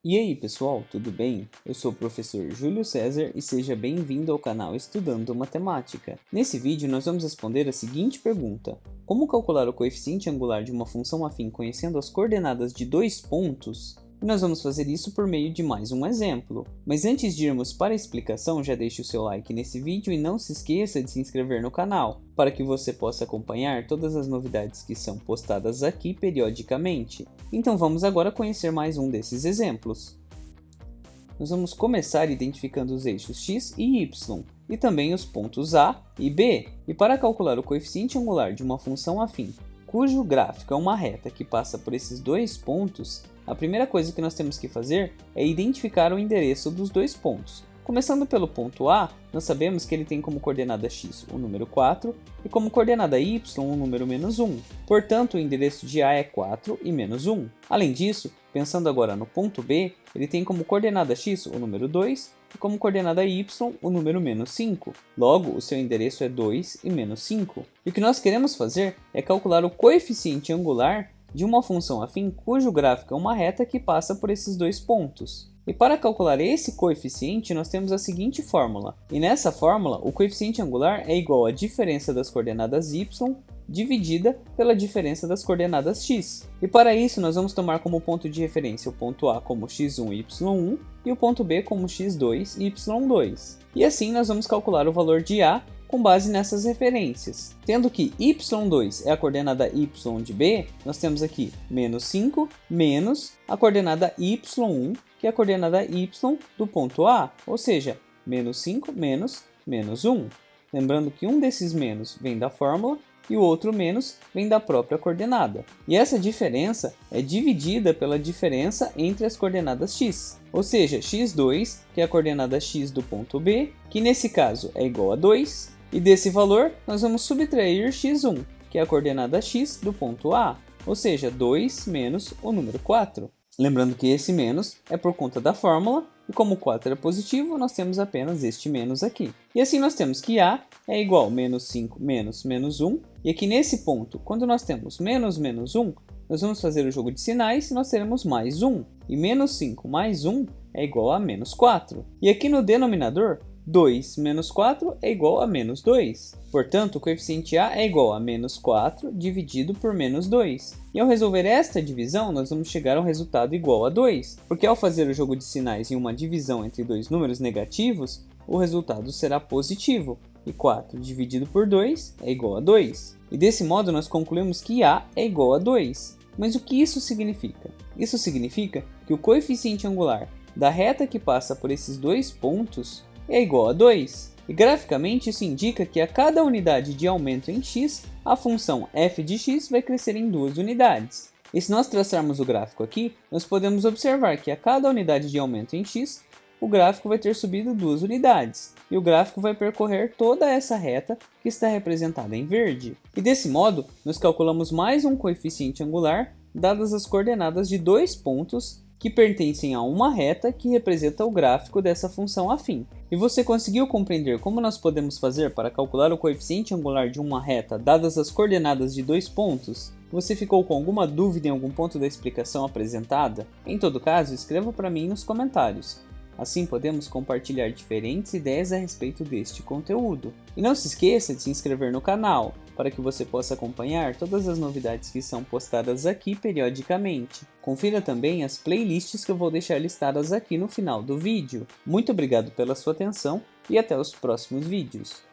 E aí pessoal, tudo bem? Eu sou o professor Júlio César e seja bem-vindo ao canal Estudando Matemática. Nesse vídeo nós vamos responder a seguinte pergunta: como calcular o coeficiente angular de uma função afim conhecendo as coordenadas de dois pontos? E nós vamos fazer isso por meio de mais um exemplo. Mas antes de irmos para a explicação, já deixe o seu like nesse vídeo e não se esqueça de se inscrever no canal, para que você possa acompanhar todas as novidades que são postadas aqui periodicamente. Então vamos agora conhecer mais um desses exemplos. Nós vamos começar identificando os eixos x e y, e também os pontos A e B. E para calcular o coeficiente angular de uma função afim, cujo gráfico é uma reta que passa por esses dois pontos, a primeira coisa que nós temos que fazer é identificar o endereço dos dois pontos. Começando pelo ponto A, nós sabemos que ele tem como coordenada x o número 4 e como coordenada y o número menos 1. Portanto, o endereço de A é 4 e menos 1. Além disso, pensando agora no ponto B, ele tem como coordenada x o número 2 e como coordenada y o número menos 5. Logo, o seu endereço é 2 e menos 5. E o que nós queremos fazer é calcular o coeficiente angular de uma função afim cujo gráfico é uma reta que passa por esses dois pontos. E para calcular esse coeficiente, nós temos a seguinte fórmula. E nessa fórmula, o coeficiente angular é igual à diferença das coordenadas y dividida pela diferença das coordenadas x. E para isso, nós vamos tomar como ponto de referência o ponto A como x1 e y1 e o ponto B como x2 e y2. E assim nós vamos calcular o valor de A com base nessas referências. Tendo que y2 é a coordenada y de B, nós temos aqui menos 5 menos a coordenada y1, que é a coordenada y do ponto A, ou seja, menos 5 menos menos 1. Lembrando que um desses menos vem da fórmula e o outro menos vem da própria coordenada. E essa diferença é dividida pela diferença entre as coordenadas x, ou seja, x2, que é a coordenada x do ponto B, que nesse caso é igual a 2, e desse valor nós vamos subtrair x1, que é a coordenada x do ponto A, ou seja, 2 menos o número 4. Lembrando que esse menos é por conta da fórmula, e como o 4 é positivo, nós temos apenas este menos aqui. E assim nós temos que A é igual a menos 5 menos menos 1, e aqui nesse ponto, quando nós temos menos menos 1, nós vamos fazer o jogo de sinais e nós teremos mais 1. E menos 5 mais 1 é igual a menos 4. E aqui no denominador, 2 menos 4 é igual a menos 2. Portanto, o coeficiente A é igual a menos 4 dividido por menos 2. E ao resolver esta divisão, nós vamos chegar a um resultado igual a 2. Porque ao fazer o jogo de sinais em uma divisão entre dois números negativos, o resultado será positivo. E 4 dividido por 2 é igual a 2. E desse modo nós concluímos que A é igual a 2. Mas o que isso significa? Isso significa que o coeficiente angular da reta que passa por esses dois pontos é igual a 2. E graficamente isso indica que a cada unidade de aumento em x, a função f de x vai crescer em 2 unidades. E se nós traçarmos o gráfico aqui, nós podemos observar que a cada unidade de aumento em x, o gráfico vai ter subido 2 unidades. E o gráfico vai percorrer toda essa reta que está representada em verde. E desse modo, nós calculamos mais um coeficiente angular, dadas as coordenadas de dois pontos que pertencem a uma reta que representa o gráfico dessa função afim. E você conseguiu compreender como nós podemos fazer para calcular o coeficiente angular de uma reta dadas as coordenadas de dois pontos? Você ficou com alguma dúvida em algum ponto da explicação apresentada? Em todo caso, escreva para mim nos comentários. Assim podemos compartilhar diferentes ideias a respeito deste conteúdo. E não se esqueça de se inscrever no canal, para que você possa acompanhar todas as novidades que são postadas aqui periodicamente. Confira também as playlists que eu vou deixar listadas aqui no final do vídeo. Muito obrigado pela sua atenção e até os próximos vídeos.